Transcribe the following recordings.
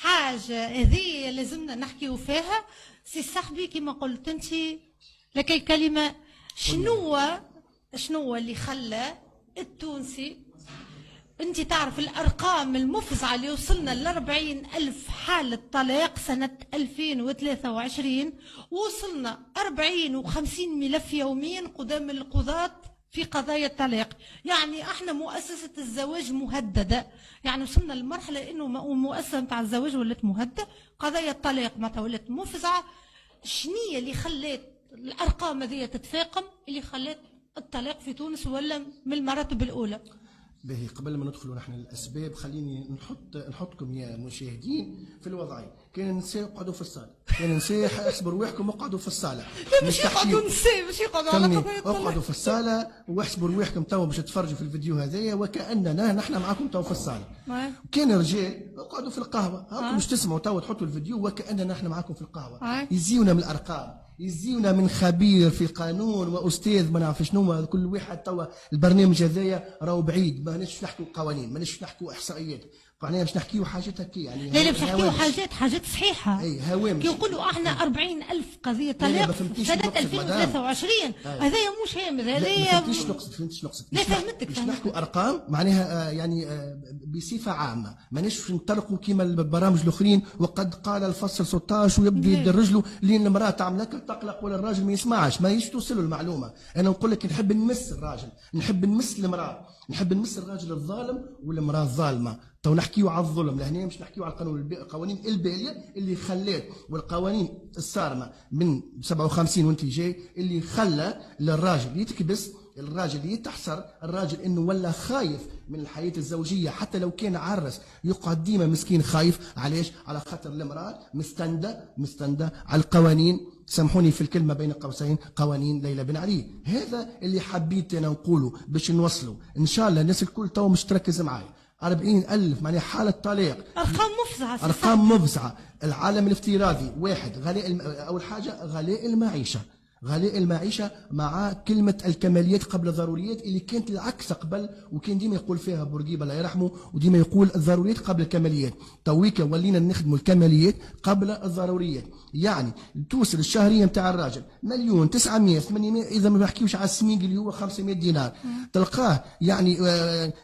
حاجة هذه لازمنا نحكيو فيها. سي صاحبي كما قلت انت لك الكلمة، شنو اللي خلى التونسي، انت تعرف الارقام المفزعة اللي وصلنا ل40,000 حالة طلاق سنة 2023، وصلنا 40 و50 ملف يوميا قدام القضاة في قضايا الطلاق. يعني احنا مؤسسة الزواج مهددة، يعني وصلنا لمرحلة انه مؤسسة متاع الزواج ولات مهددة، قضايا الطلاق معناتها ولات مفزعة. شنية اللي خلات الارقام هذه تتفاقم، اللي خلات الطلاق في تونس ولا من المراتب الاولى؟ باهي، قبل ما ندخلوا نحن الاسباب خليني نحطكم يا مشاهدين في الوضعيه. كان النساء يقعدوا في الصاله، كان النساء احسبوا رواحكم اقعدوا في الصاله. مش يقعدوا النساء، مش يقعدوا على قضايا الطلاق. اقعدوا في الصاله واحسبوا رواحكم توا باش تتفرجوا في الفيديو هذايا وكاننا نحن معكم توا في الصاله. كان الرجال يقعدوا في القهوه، هاكم مش تسمعوا توا تحطوا الفيديو وكاننا نحن معكم في القهوه. يزيونا من الارقام، يزيونا من خبير في قانون واستاذ ما نعرف شنو. كل واحد توا البرنامج هذايا راهو بعيد، ماناش نحكوا قوانين، ماناش نحكوا احصائيات، معناها باش نحكيو حاجات هكا يعني. لا باش نحكيو حاجات صحيحه. اي هوامش. كي نقولوا احنا 40,000 قضيه طلاق في سنه 2023، هذايا مش هامش، هذايا فهمتش نقصد. لا فهمتك. باش نحكوا ارقام معناها يعني بصفه عامه، ماناش نطلقوا كيما البرامج الاخرين وقد قال الفصل 16 ويبدا يدرج له لين المراه تعمل هكا تقلق ولا الراجل ما يسمعش، ما توصله المعلومه. انا نقول لك نحب نمس الراجل، نحب نمس المراه، نحب نمس الراجل الظالم والمراه الظالمه. تو نحكيو على الظلم لهنا، مش نحكيو على القوانين الباليه اللي خلات، والقوانين الصارمه من 57 وانت جاي اللي خلى للراجل يتكبس، الراجل يتحسر، الراجل انه ولا خايف من الحياه الزوجيه حتى لو كان عرس، يقعد ديما مسكين خايف. علاش؟ على خاطر المراه مستنده على القوانين، سامحوني في الكلمه بين قوسين، قوانين ليلى بن علي. هذا اللي حبيت انا نقوله باش نوصله ان شاء الله. الناس الكل تو مش تركز معايا. 40,000 معناها حالة طلاق، أرقام مفزعة، أرقام مفزعة. العالم الافتراضي واحد، غلاء أول حاجة غلاء المعيشة، غلاء المعيشة مع كلمة الكماليات قبل الضروريات اللي كانت العكس قبل، وكان ديما يقول فيها بورقيبة الله يرحمه، وديما يقول الضروريات قبل الكماليات. تويكا ولينا نخدموا الكماليات قبل الضروريات. يعني توصل الشهرية نتاع الراجل 1,900,000 800، إذا ما نحكيوش على السميق اللي هو 500 دينار، تلقاه يعني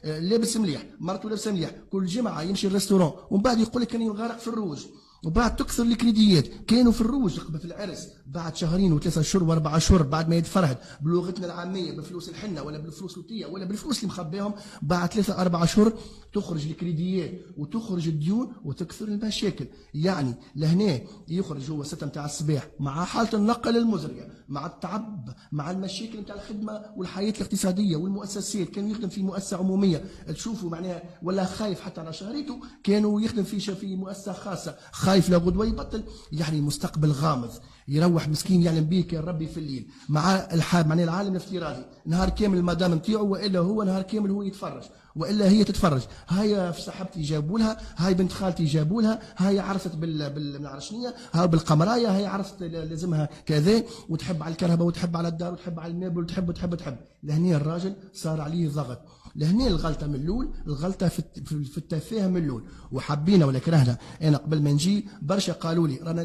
لابس مليح، مرته لابسه مليح، كل جمعة يمشي الريستورون، ومن بعد يقول لك كان غارق في الروج، وبعد تكثر الكريديات. كانوا في الروج قبل في العرس، بعد شهرين وثلاثة اشهر واربع اشهر بعد ما يتفرهد بلغتنا العاميه بفلوس الحنه ولا بالفلوس الوتيه ولا بالفلوس اللي مخبيهم، بعد ثلاثة أربع اشهر تخرج الكريديات وتخرج الديون وتكثر المشاكل. يعني لهنا يخرج هو 6 نتاع الصباح مع حاله النقل المزريه، مع التعب، مع المشاكل نتاع الخدمه والحياه الاقتصاديه والمؤسسات. كان يخدم في مؤسسه عموميه تشوفوا معناها ولا خايف حتى على شهريته، كانوا يخدم في مؤسسه خاصه خايف لغدوه يبطل. يعني مستقبل غامض، يروح مسكين يعلم بيك يا ربي في الليل مع معناها العالم الافتراضي. نهار كامل المدام نتاعو، والا هو نهار كامل هو يتفرج والا هي تتفرج. هاي في صاحبتي جابوا لها، هاي بنت خالتي جابوا لها، هاي عرست بالعرشنيه، هاي بالقمرايه، هاي عرست لازمها كذا، وتحب على الكهرباء وتحب على الدار وتحب على الميبل وتحب. لهنا الراجل صار عليه ضغط. لهنا الغلطه من الاول، الغلطه في التفاهه من الاول. وحبينا ولا كرهنا، انا قبل ما نجي برشا قالوا لي رانا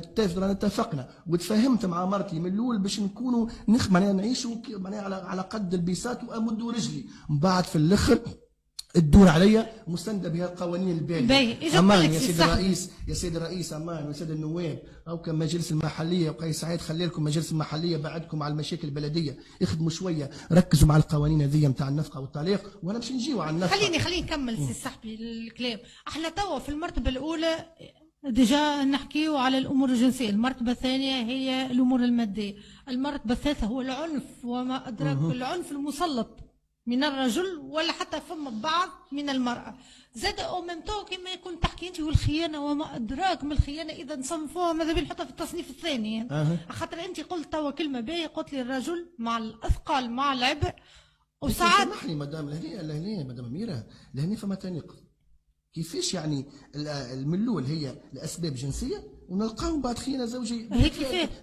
اتفقنا وتفاهمت مع مرتي من الاول باش نكونوا معناها نعيشوا معناها على قد البيسات وامدوا رجلي، من بعد في الاخر تدور عليا مستندة بها القوانين البالية. امان يا سيدي الرئيس، يا سيدي الرئيس، امان يا سيدي النواب، او كمجلس المحليه وقيس سعيد خلي لكم مجلس المحليه بعدكم على المشاكل البلديه، اخدموا شويه، ركزوا مع القوانين هذيا نتاع النفقه والطلاق، وانا باش نجيو على النفقه. خليني نكمل سي صاحبي الكلام. احنا توا في المرتبه الاولى ديجا نحكيو على الامور الجنسيه، المرتبه الثانيه هي الامور الماديه، المرتبه الثالثه هو العنف وما ادراك العنف المسلط من الرجل ولا حتى فما بعض من المرأة. زاد او ميم تو كما يكون تحكي انت والخيانة وما ادراك من الخيانة اذا نصنفوها ماذا بينا نحطها في التصنيف الثاني. خاطر انت قلت توا كلمة باهية، قلت لي الرجل مع الاثقال مع العبء وساعات. سامحني مدام لهني مدام أميرة، لهني فما تناقض. كيفاش يعني من الاول هي لاسباب جنسية ونلقاهم بعد خيانة زوجية؟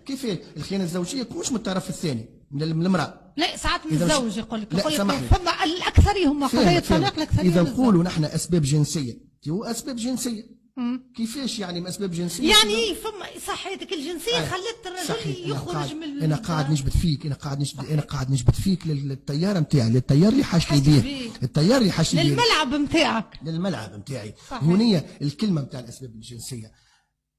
كيف الخيانة الزوجية مش من الطرف الثاني من المرأة؟ لا ساعات من الزوج يقول لك سامحني، فما الاكثريه هم قضايا الطلاق الاكثريه. اذا نقولوا نحن اسباب جنسيه، هو اسباب جنسيه كيفاش يعني من اسباب جنسيه؟ يعني فما صحتك الجنسيه خلت الرجل صحيح. يخرج من انا قاعد نجبد فيك، انا قاعد نجبد فيك للطياره نتاعي، للطيار اللي حاشني بيه، الطيار اللي حاشني بيه، للملعب نتاعك، للملعب نتاعي. هونية الكلمه نتاع الاسباب الجنسيه،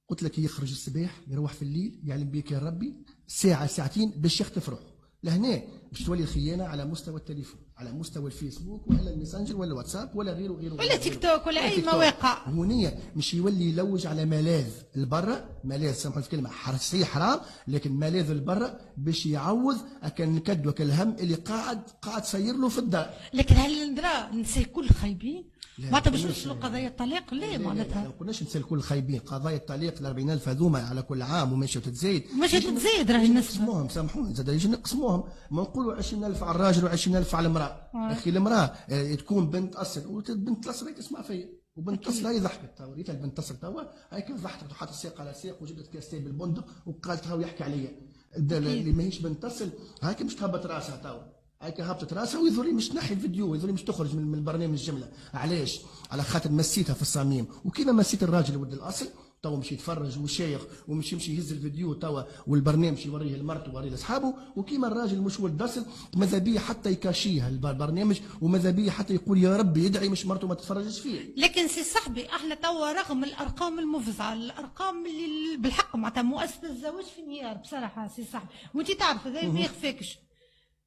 قلت لك يخرج الصباح يروح في الليل يعلم بك يا ربي ساعه ساعتين باش يخطف روحه، لهنا باش تولي الخيانه على مستوى التليفون، على مستوى الفيسبوك ولا الماسنجر ولا الواتساب ولا غيره ولا تيك توك ولا اي مواقع. هونية مش يولي يلوج على ملاذ البرة، ملاذ سامحوا في الكلمه صحيح حرام، لكن ملاذ البرة باش يعوض اكن الكد وكالهم اللي قاعد سير له في الدار. لكن هل ندرى النساء كل خايبين؟ ما باش نوصلوا قضايا الطلاق ليه معناتها؟ ما كناش نسال كل خايبين، قضايا الطلاق ال 40,000 هذوما على كل عام وماشيه تتزايد، ماشيه تتزايد راهي النسبه. نقسموهم سامحوني زاد يجي نقسموهم، ما نقولوا 20,000 على الراجل و20,000 على المراه. يا اخي المراه تكون بنت اصل، وبنت الاصل تسمع فيا، وبنت الاصل هي ضحكت تو، ريت البنت الاصل توا هيك ضحكت وحطت ساق على ساق وجبت كاستين بالبندق وقالت هاو يحكي عليا. اللي ماهيش بنت اصل هيك مش تهبط راسها توا، هيك هبطت راسها ويظهر مش نحي الفيديو، ويظهر مش تخرج من البرنامج جمله. علاش؟ على خاطر مسيتها في الصميم، وكيما مسيت الراجل ولد الاصل توا مشي يتفرج وشيخ ومشي يهز الفيديو توا والبرنامج يوريه لمرته ويوريه لاصحابه، وكيما الراجل مش ولد اصل ماذا بيه حتى يكاشيها البرنامج، وماذا بيه حتى يقول يا ربي يدعي مش مرته ما تتفرجش فيه. لكن سي صاحبي احنا توا رغم الارقام المفزعه، الارقام اللي بالحق معناتها مؤسسه الزواج في انهيار بصراحه سي صاحبي، وانت تعرف هذا ما يخفاكش.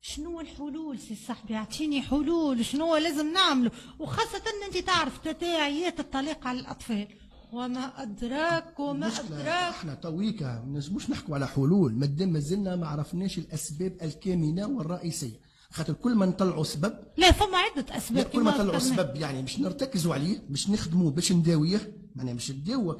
شنو الحلول سي صاحبي؟ اعطيني حلول، شنو لازم نعمله؟ وخاصة انت تعرف تداعيات الطلاق على الاطفال. وما ادراك وما ادراك. احنا تويكا ما نجموش نحكوا على حلول مادام مازلنا ما عرفناش الاسباب الكامنه والرئيسيه، خاطر كل ما نطلعوا سبب، لا فما عده اسباب، كل ما نطلعوا سبب يعني مش نرتكزوا عليه، مش نخدموا باش نداويه، معناها مش نداووا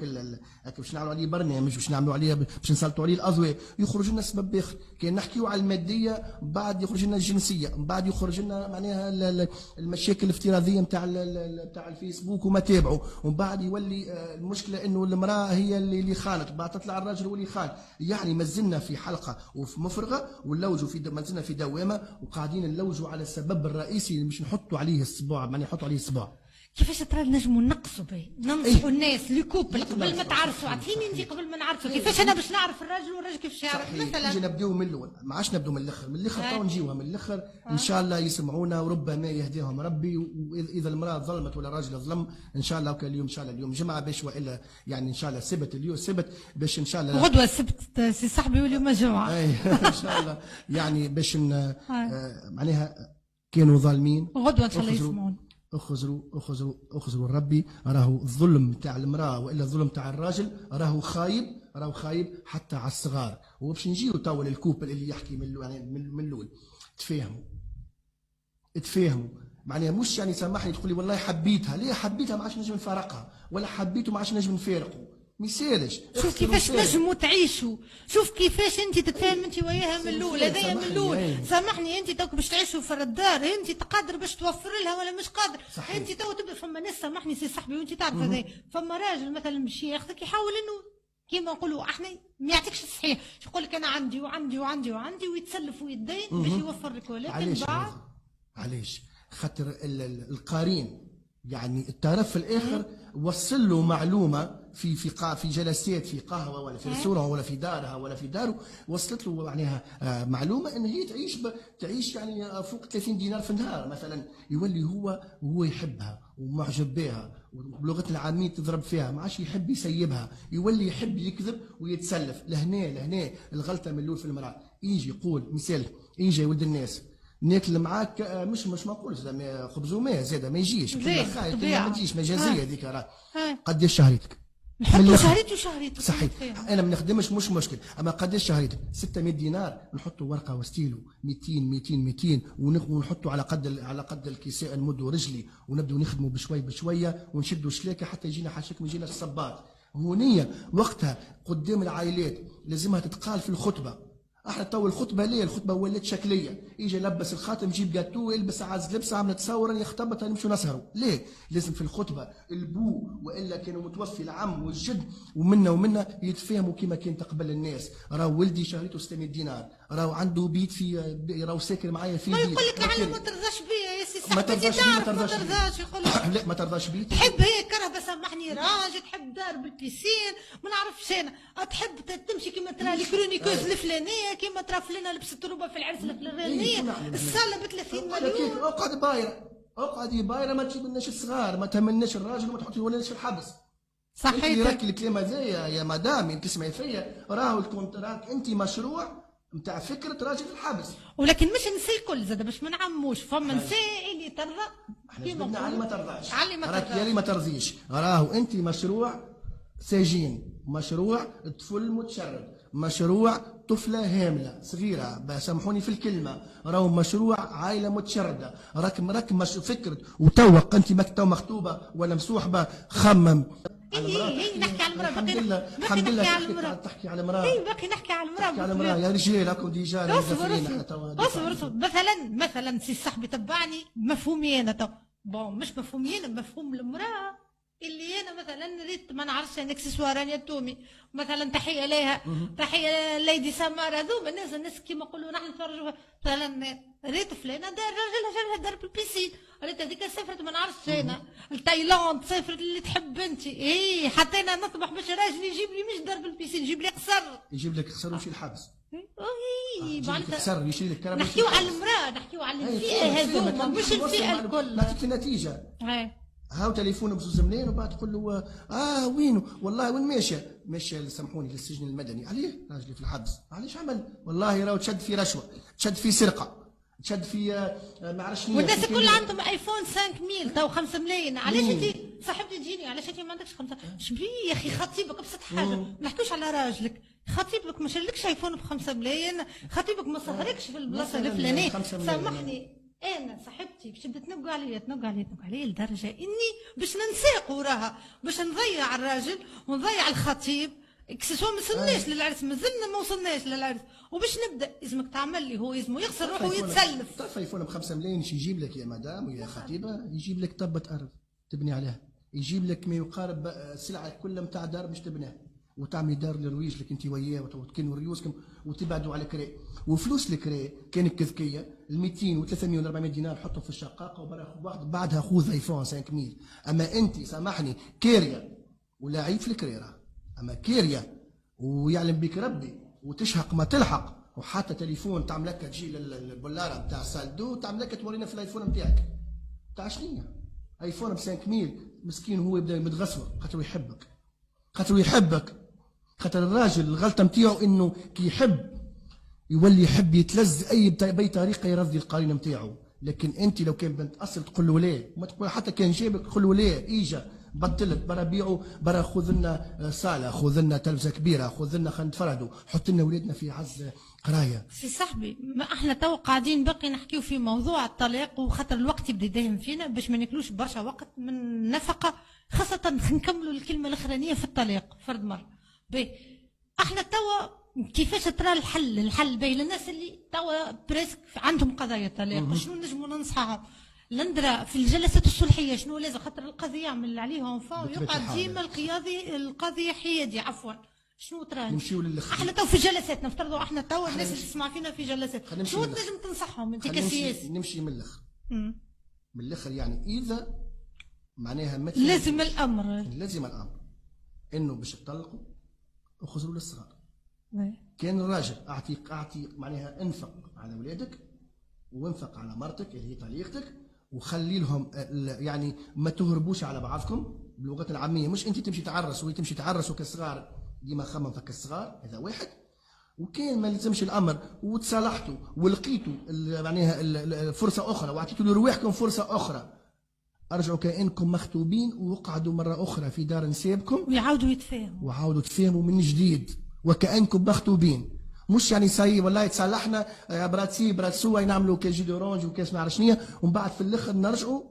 باش نعملوا عليه برنامج، باش نعملوا عليه باش نسلطوا عليه الاضواء، يخرج لنا سبب اخر. كي نحكيوا على الماديه بعد يخرج لنا الجنسيه، بعد يخرج لنا معناها المشاكل الافتراضيه نتاع الفيسبوك وما تابعوا، ومن بعد يولي المشكله انه المراه هي اللي خانت، بعد تطلع الراجل هو اللي خان. يعني مازلنا في حلقه وفي مفرغه ونلوجوا في مازلنا في دوامه وقاعدين نلوجوا على السبب الرئيسي اللي مش نحطوا عليه الصباع، معناها نحطوا عليه الصباع. كيفاش ترى نجموا ننقصوا به؟ ننصحوا الناس لي كوبل قبل ما تعرفوا، عطيني انت قبل ما نعرفوا، كيفاش انا باش نعرف الراجل والراجل كيفاش يعرف مثلا؟ نجي نبداو من الاول، ما عادش نبداو من الاخر، من الاخر تو نجيوها من الاخر ان شاء الله يسمعونا وربما يهديهم ربي. واذا المراه ظلمت ولا الراجل ظلم ان شاء الله اليوم ان شاء الله اليوم جمعه باش والا يعني ان شاء الله سبت، اليوم سبت باش ان شاء الله غدوه السبت سي صاحبي واليوم جمعه. ان شاء الله يعني باش معناها كانوا ظالمين غدوه ان شاء الله يسمعون. اخزروا ربي، راهو الظلم تاع المراه والا الظلم تاع الراجل راهو خايب حتى على الصغار. وباش نجيو توا للكوبل اللي يحكي من الاول، تفاهموا معناها مش يعني سامحني تقول لي والله حبيتها، ليه حبيتها ما عادش نجم نفارقها، ولا حبيته ما عادش نجم نفارقه، ميسالش. شوف كيفاش نجموا تعيشوا، شوف كيفاش انت تتفاهم انت وياها من الاول، هذايا من الاول. سامحني انت توك باش تعيشوا في الدار، انت تقدر باش توفر لها ولا مش قادر؟ صحيح. انت تو تبدا فما ناس سامحني سي صاحبي وانت تعرف هذايا، فما راجل مثلا باش ياخذك يحاول انه كيما نقولوا احنا ما يعطيكش الصحيح، يقول لك انا عندي وعندي وعندي وعندي ويتسلف ويدين باش يوفر لك، ولكن بعد علاش؟ خاطر القارين يعني الطرف الاخر وصل له معلومه في جلسات في قهوه ولا في ريستوران ولا في دارها ولا في داره، وصلت له معناها معلومه ان هي تعيش يعني فوق 30 دينار في النهار مثلا، يولي هو يحبها ومعجب بها وبلغه العاميه تضرب فيها، ما عادش يحب يسيبها، يولي يحب يكذب ويتسلف. لهنا الغلطه من الاول في المراه. يجي يقول مثال، يجي ولد الناس ناكل معاك مش ما نقولش خبز وماء زاده ما يجيش، ما تجيش مجازيه هذيك راه. قداش شهريتك؟ نحطوا شهريتي وشهريتي صحيح. انا ما نخدمش مش مشكل، اما قداش شهريتك؟ 600 دينار نحطوا ورقه وستيلو 200 ونحطوا على قد الكيساء نمدوا رجلي ونبداو نخدموا بشويه ونشدوا شلاكه حتى يجينا حاشاك ويجينا الصباط. هونيه وقتها قدام العائلات لازمها تتقال في الخطبه. احنا تو الخطبه ليه؟ الخطبه ولات شكليه، يجي لبس الخاتم جيب جاتو يلبس عز لبسه عامله تصور يختبط نمشوا نسهروا، ليه؟ لازم في الخطبه البو والا كانوا متوفي العم والجد ومنا يتفاهموا كما كان تقبل الناس. راهو ولدي شهريته 600 دينار، راهو عنده بيت في راهو ساكن معايا في بيت. ما يقول لك على ما ترضاش بيا يا سي صاحبي، ما ترضاش يقول لا ما ترضاش بيه، تحب هيك كره بس سامحني راجل تحب دار بالبيسين ما نعرفش انا تحب تمشي كيما ترى لي كرونيكوز الفلانيه كيما ترى فلانه لبست روبه في العرس الفلانيه الصاله ب 30 مليون. اقعد بايره اقعدي بايره ما تجيبلناش الصغار ما تهملناش الراجل وما تحطيهولناش في الحبس. صحيح انت راكي الكلمه هذيا يا مدام انت تسمعي فيا راهو الكونتراك انت مشروع نتاع فكره راجل في الحبس. ولكن مش نسي الكل زاد باش ما نعموش فما نساء اللي ترضى احنا جبنا على ما ترضاش علي ما راك ترضاش يا اللي ما ترضيش راهو انت مشروع سجين مشروع طفل متشرد مشروع طفله هامله صغيره سامحوني في الكلمه راهو مشروع عائله متشرده راك مش فكره وتوق انت مخطوبه ولا مصوحبه خمم. اي نحكي على المراه باقي الحمد لله تحكي على المراه اي باقي نحكي على المراه تحكي على المراه يا رجال راكم ديجا اصبر مثلا سي صاحبي تبعني مفهومي انا تو بون مش مفهومي انا مفهوم المراه اللي انا مثلا ريت ما نعرفش ان اكسسوار رانيا تومي مثلا تحيه لها تحيه ليدي سمار هذوما الناس كيما نقولوا نحن نتفرجوا مثلا ريت فلانه دار راجلها دار بالبيسين ريت هذيك سافرت ما نعرفش انا لتايلاند سافرت اللي تحب انت اي حتى انا نطمح باش راجلي يجيب لي مش دار بالبيسين يجيب لي قصر يجيب لك قصر ويمشي الحبس. اي قصر يشيل لك كرم نحكيو على المراه نحكيو على الفئه هذوما مش الفئه الكل نعطيك النتيجه. هاو تليفونه بزوز منين وبعد تقول له وينه والله وين ماشي سامحوني للسجن المدني عليه راجلي في الحبس معليش عمل والله راهو تشد في رشوه تشد في سرقه تشد في ما عرفش والناس الكل عندهم ايفون 5000 تو 5 ملايين علاش انت صاحبتي تجيني علاش انت ما عندكش 5 شبيه يا اخي خطيبك ابسط حاجه ما نحكوش على راجلك خطيبك ما شرلكش ايفون ب 5 ملايين خطيبك ما سهركش في البلاصه الفلانيه سامحني انا صاحبتي باش تبدا تنق عليا لدرجه اني باش ننساق وراها باش نضيع الراجل ونضيع الخطيب اكسسوار ما وصلناش للعرس مازلنا ما وصلناش للعرس وباش نبدا لازمك تعمل لي هو لازمه يخسر روحه ويتسلف. تعرف ايفون ب 5 ملايين ايش يجيب لك يا مدام ويا خطيبه يجيب لك طبه ارض تبني عليها يجيب لك ما يقارب السلعه كلها نتاع دار باش تبنيها وتعملي دار للرويج لك انت وياه وتكنوا ريوسكم وتبعدوا على كري وفلوس الكري كانت كذكيه ال 200 و300 و 400 دينار حطهم في الشقاقه وبعدها خذ ايفون 5000. اما انت سامحني كيريا ولاعيب في الكريره اما كيريا ويعلم بك ربي وتشهق ما تلحق وحتى تليفون تعمل لك تجي للبولاره نتاع سالدو تعمل لك تورينا في الايفون نتاعك تاع شنيا ايفون ب 5000 مسكين هو يبدا متغسور خاطر يحبك خاطر الراجل الغلطه نتاعو انه كي يحب يولي يحب يتلز باي طريقه يرضي القرين نتاعو. لكن انت لو كان بنت اصل تقول له لا ما تقول حتى كان جابك تقول له لا اجا بطلت برا بيعوا برا خذ لنا صاله خذ لنا تلفزه كبيره خذ لنا خلينا نتفرجوا حط لنا ولادنا في عز قرايه. سي صاحبي ما احنا تو قاعدين باقي نحكيو في موضوع الطلاق وخاطر الوقت يبدا يداهم فينا باش ما ناكلوش برشا وقت من نفقه خاصه نكملوا الكلمه الاخرانيه في الطلاق فرد مره. باهي احنا توا كيفاش ترى الحل باهي للناس اللي توا بريسك عندهم قضايا طلاق شنو نجموا ننصحهم لندرا في الجلسات الصلحيه شنو لازم خاطر القضيه يعمل عليهم ويقعد ديما القاضي حيادي عفوا شنو ترى نمشيو للاخر احنا تو في جلسات نفترضوا احنا تو الناس اللي تسمع فينا في جلسات شنو تنجم تنصحهم انت كسياسي نمشي من الاخر يعني اذا معناها مثل لازم الامر انه باش تطلقوا وخزروا للصغار كان الراجل اعطي معناها انفق على اولادك وانفق على مرتك اللي هي طليقتك وخلي لهم يعني ما تهربوش على بعضكم باللغه العاميه مش انت تمشي تعرس وهي تمشي تعرس وكالصغار ديما خمم فك الصغار هذا واحد. وكان ما لزمش الامر وتصالحتوا ولقيتوا معناها فرصه اخرى واعطيتوا لرواحكم فرصه اخرى ارجعوا كانكم مخطوبين وقعدوا مره اخرى في دار نسابكم ويعاودوا يتفاهموا من جديد وكانكم مخطوبين مش يعني ساي والله تصالحنا براتسي براتسوا نعملوا كاس جي دورانج وكاس ما عرفش شنيا ومن بعد في الاخر نرجعوا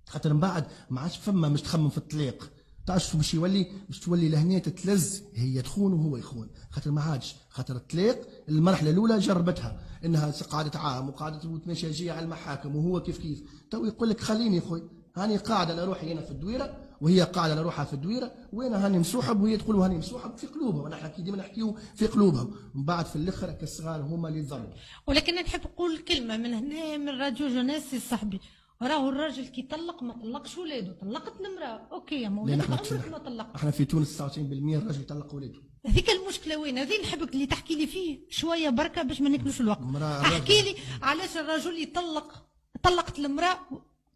خاطر من بعد ما عادش فما مش تخمم في الطلاق تعرف باش تولي لهنا تتلز هي تخون وهو يخون خاطر ما عادش خاطر الطلاق المرحله الاولى جربتها انها قعدت عام وقعدت ماشيه جايه على المحاكم وهو كيف تو يقول لك خليني خويا هاني قاعده لروحي انا في الدويره وهي قاعده لروحها في الدويره وانا هاني مسوحب وهي تقول هاني مسوحب في قلوبهم ونحن ديما نحكيو في قلوبهم من بعد في الاخر كالصغار هما اللي يضروا. ولكن نحب نقول كلمه من هنا من راديو جونيس صاحبي راهو الراجل كي طلق ما طلقش ولاده، طلقت المراه، اوكي يا لان مولانا احنا عمرك ما طلقت. احنا في تونس 99% الراجل يطلق ولاده. هذيك المشكله وين؟ هذه نحبك اللي تحكي لي فيه شويه بركه باش ما ناكلوش الوقت. مرأة احكي لي علاش الرجل يطلق، طلقت المراه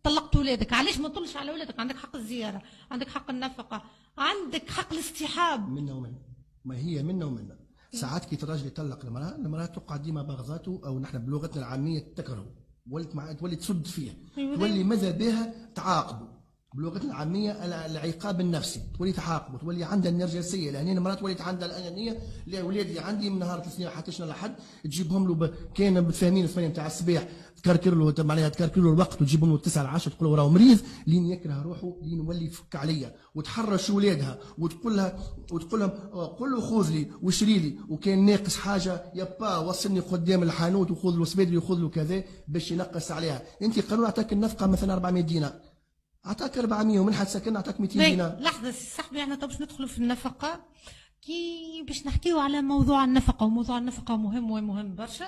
طلقت ولادك، علاش ما تطلش على ولادك؟ عندك حق الزياره، عندك حق النفقه، عندك حق الاصطحاب. منا ومنا، ما هي منا ومنا. ساعات كي الراجل يطلق المراه تقعد ديما باغذاته، او نحن بلغتنا العاميه تكرهه، تولي تسد فيه، تولي ماذا بها تعاقبه. بلغتنا العاميه العقاب النفسي، تولي تعاقبه، تولي عندها النرجسيه، لان المراه تولي عندها الانانيه. لا ولادي عندي من نهار 3 سنين حتى شنا لحد تجيبهم له كان فاهمين 8 نتاع الصباح، تكركر له معناها تكركر له الوقت وتجيبهم له 9 ل 10 تقول له راهو مريض، لين يكره روحه، لين يولي يفك عليا وتحرش ولادها وتقول لهم قول له خذ لي واشري لي، وكان ناقص حاجه يابا وصلني قدام الحانوت وخذ له سبيدري وخذ له كذا باش ينقص عليها. انت قانون اعطاك النفقه مثلا 400 دينار، اعطاك 400 ومن حد سكن اعطاك 200 دينار. لحظه سي صاحبي، احنا تو باش ندخلوا في النفقه، كي باش نحكيو على موضوع النفقه، وموضوع النفقه مهم ومهم برشا.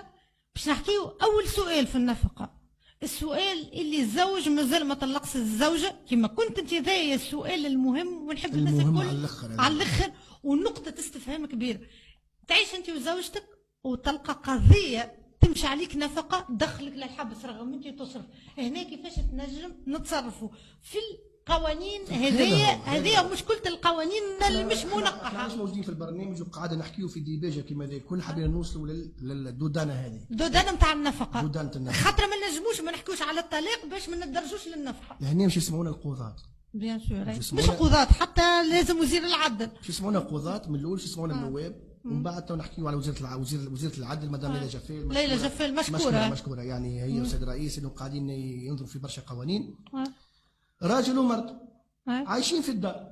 باش نحكيو اول سؤال في النفقه، السؤال اللي الزوج مازال ما طلقش الزوجه كما كنت انت، ذايا السؤال المهم، ونحب الناس الكل على الاخر ونقطه استفهام كبيره. تعيش انت وزوجتك وتلقى قضيه تمشي عليك نفقه تدخلك للحبس رغم انت تصرف، هنا كيفاش تنجم نتصرفوا في القوانين هذه مشكله القوانين اللي مش منقحه. احنا مش موجودين في البرنامج وقاعده نحكيو في ديباجه كيما ذا الكل، حابين نوصلوا للدودانه هذه، الدودانه نتاع النفقه، دودانه النفقه، خاطر ما نجموش ما نحكيوش على الطلاق باش ما ندرجوش للنفقه. هنا مش يسمعونا القضاة، بيان سور مش قضاة، حتى لازم وزير العدل. شو يسمعونا قضاة من الاول، شو يسمعونا النواب، ومن بعد تو نحكيو على وزيره العدل مدام ليلى جفال. ليلى جفال مشكوره يعني هي والسيد الرئيس انه قاعدين ينظروا في برشا قوانين. راجل ومرته عايشين في الدار،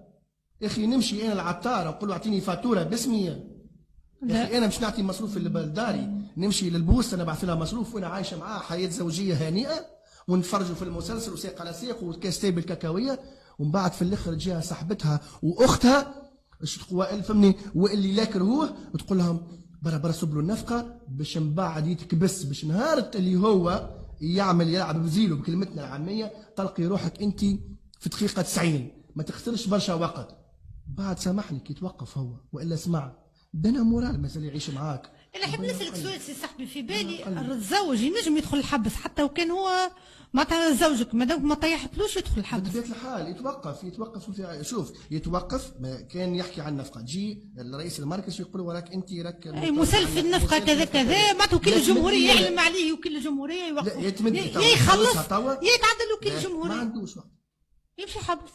يا اخي نمشي انا العطار نقول له اعطيني فاتوره باسمي، يا اخي انا مش نعطي مصروف لداري، نمشي للبوسطه نبعث لها مصروف وانا عايشه معاه حياه زوجيه هانئه ونتفرجوا في المسلسل وساق على ساق وكاس تاي بالكاكاويه، ومن بعد في الاخر تجيها صاحبتها واختها فهمني واللي لا كرهوه وتقول لهم برا صب له النفقه باش من بعد يتكبس، باش نهار اللي هو يلعب بزيلو بكلمتنا العاميه تلقي روحك انت في دقيقه 90 ما تخسرش برشا وقت. بعد سامحني كي توقف هو والا اسمع بنا مورال مازال يعيش معاك. انا نحب نسالك سؤال سي صاحبي، في بالي الزوج ينجم يدخل الحبس حتى وكان هو معناتها زوجك مادام ما طيحتلوش يدخل الحبس؟ بطبيعه الحال يتوقف شوف يتوقف. كان يحكي عن النفقه، تجي الرئيس المركزي يقول وراك انت راك مسلف النفقه كذا كذا، معناتها وكيل الجمهوريه يعلم عليه، وكيل الجمهوريه يوقف، يا يخلص يا يتعدل وكيل الجمهوريه، ما عندوش وقت يمشي حبس.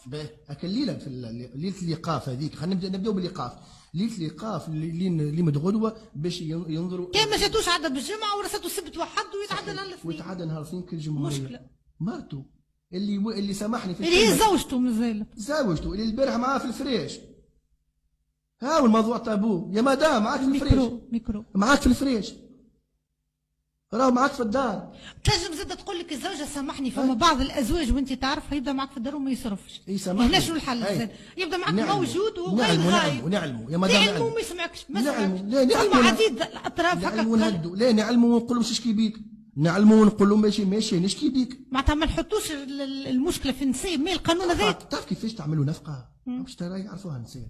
هكا الليله في ليله الايقاف هذيك، خلينا نبداو بالايقاف. ليله الايقاف اللي متغدوه باش ينظروا كان ما جاتوش عدد بالجمعه ورثته السبت وحد ويتعدى نهار الاثنين، ويتعدى نهار الاثنين كل جمهوريه. مشكله مرته اللي سامحني في اللي هي زوجته مازال زوجته اللي البارح معاه في الفريش. ها الموضوع تابو يا مدام، معاك في الفريش، ميكرو معاك في الفريش، راهو معاك في الدار. تنجم زاد تقول لك الزوجه سامحني، فما بعض الازواج وانت تعرف يبدا معك في الدار وما يصرفش. هنا شنو الحل زاد؟ يبدا معك موجود وغير غايب. نعلموا يا مدام، نعلموا ما يسمعكش، ما نعلموا ثم عديد الاطراف هكا نهدوا، لا نعلموا ونقولوا مش نشكي بيك، نعلموا ونقولوا ماشي نشكي بيك، معناتها ما نحطوش المشكله في النساء، ما القانون هذا. تعرف كيفاش تعملوا نفقه؟ باش يعرفوها النساء،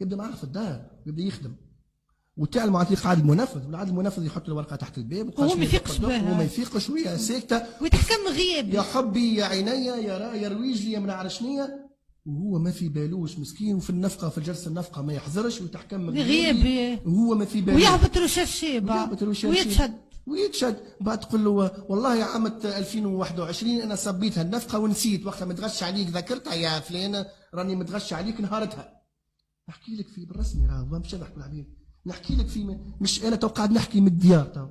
يبدا معها في الدار يبدا يخدم وتعلم عن طريق عاد المنفذ، والعاد المنفذ يحط الورقه تحت الباب وهو ما يفيقش بها، وهو ما يفيقش وهي ساكته ويتحكم غيابي، يا حبي يا عينيا يا رويجلي يا منعرف شنيا، وهو ما في بالوش مسكين، وفي النفقه في جلسه النفقه ما يحضرش ويتحكم غيابي وهو ما في بالوش، ويهبط له ويتشد بعد تقول له والله يا عام 2021 انا صبيت هالنفقه ونسيت وقتها متغش عليك، ذكرتها يا فلان راني متغش عليك نهارتها. نحكي لك في بالرسمي راهو مش نحكي بالعبيد، نحكي لك في مش انا تو قاعد نحكي من الديار، تو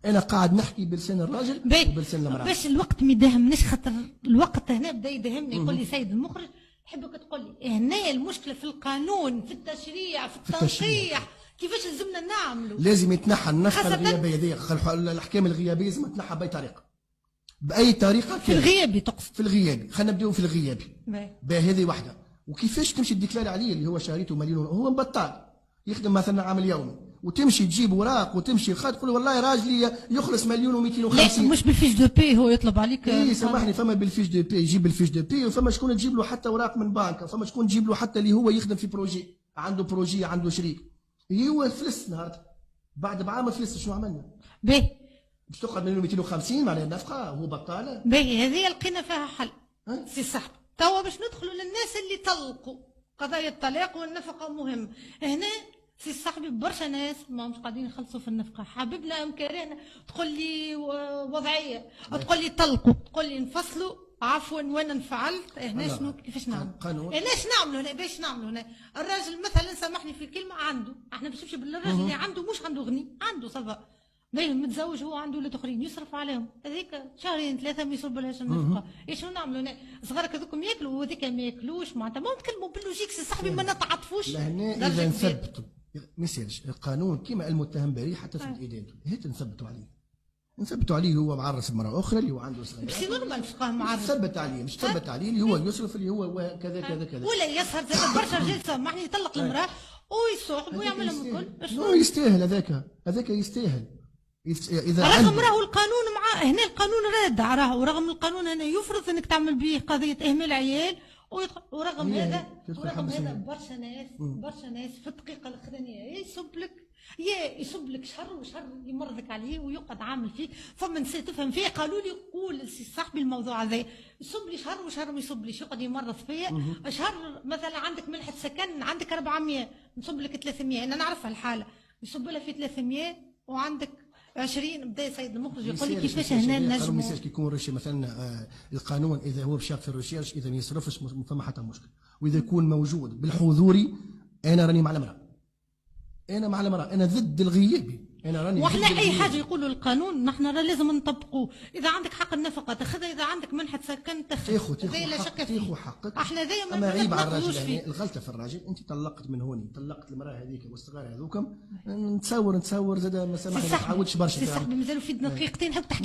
انا قاعد نحكي بلسان الراجل وبلسان المراه. باش الوقت ما يدهمنيش، خاطر الوقت هنا بدا يدهمني. يقول لي سيد المخرج نحبك تقول لي هنا المشكله في القانون، في التشريع، في التنقيح، كيفاش لازمنا نعملوا؟ لازم يتنحى النفقه الغيابيه هذه، الاحكام الغيابيه لازم تتنحى باي طريقه، باي طريقه. في الغيابي تقصد؟ في الغيابي، خلينا نبداو في الغيابي. هذه واحده. وكيفاش تمشي تديكلاري عليه اللي هو شاريته مليون، هو مبطال يخدم مثلا عمل يومي، وتمشي تجيب اوراق وتمشي خد تقول والله راجلي يخلص مليون و250. لا مش بالفيش دو بي هو يطلب عليك. اي سامحني، فما بالفيش دو بي يجيب الفيش دو بي، وفما شكون تجيب له حتى اوراق من بنك، وفما شكون تجيب له حتى اللي هو يخدم في بروجي، عنده بروجي عنده شريك. هو فلس نهار بعد بعام فلس، شنو عملنا؟ باهي باش تقعد مليون 250 معناها النفقه هو بطاله. باهي هذه لقينا فيها حل أه؟ سي صاحبي. توا باش ندخلوا للناس اللي طلقوا قضايا الطلاق والنفقه مهم. هنا سي صاحبي برشا ناس ما مش قاعدين يخلصوا في النفقه، حبيبنا ام كرهنا، تقول لي وضعيه، تقول لي طلقوا، تقول لي انفصلوا، عفوا وانا انفعلت. هنا شنو كيفاش نعمل؟ هنا ايش نعملوا هنا؟ باش نعملوا هنا؟ الراجل مثلا سامحني في الكلمه عنده، احنا باش نمشي بالراجل اللي عنده مش عنده غني، عنده صفا باهي متزوج هو عنده ولاد اخرين يصرف عليهم، هذيك شهرين ثلاثه ما يصرفلهاش النفقه. ايش نعملوا هنا؟ صغارك هذوكم ياكلوا وهذيك ما ياكلوش، معناتها ما نتكلموا باللوجيك سي صاحبي، ما نتعاطفوش. لهنا اذا نثبتوا ما يصيرش القانون كيما المتهم بريء حتى تثبت ادانته، هيك نثبتوا عليه هو معرس بمراه اخرى اللي هو عنده صغير. سي نورمال مش قاه معرس. تثبت عليه مش تثبت عليه اللي هو يصرف اللي هو كذا كذا كذا. ولا يسهر زاد برشا رجال سامحني يطلق المراه ويصوحب ويعملهم الكل. شنو يستاهل هذاك يستاهل. اذا رغم راهو القانون مع هنا القانون رادع راهو، ورغم القانون هنا يفرض انك تعمل به قضيه اهمال عيال ورغم هذا برشا ناس في الدقيقه الاخرانيه يصب لك شر وشر يمرضك عليه ويقعد عامل فيك. فما نسيت تفهم فيه قالوا لي قول سي صاحبي الموضوع هذا يصب لي شر وشر ما يصبليش، يقعد يمرض فيا. شهر مثلا عندك ملحه سكن عندك 400 نصب لك 300، انا نعرفها الحاله يصب لها في 300 وعندك 20 بدا سيد المخرج يقول لي كيفاش هنا نجموا. ما يصيرش كي يكون رشي مثلا القانون اذا هو باش يعرف الريشيرش اذا ما يصرفش ما فما حتى مشكل، واذا يكون موجود بالحضوري انا راني مع المراه، انا ضد الغيابي، انا راني واحنا اي حاجه يقولوا القانون نحن لازم نطبقوه. اذا عندك حق النفقه تاخذها، اذا عندك منحه سكن تاخذ، تاخذ حقك. احنا دائما ما عيب على الراجل يعني الغلطه في الراجل. انت طلقت من هوني، طلقت المراه هذيك والصغار هذوكم، نتصور زاد ما سامحني ما تعاودش برشا. صاحبي مازالوا في دقيقتين حب تحكي.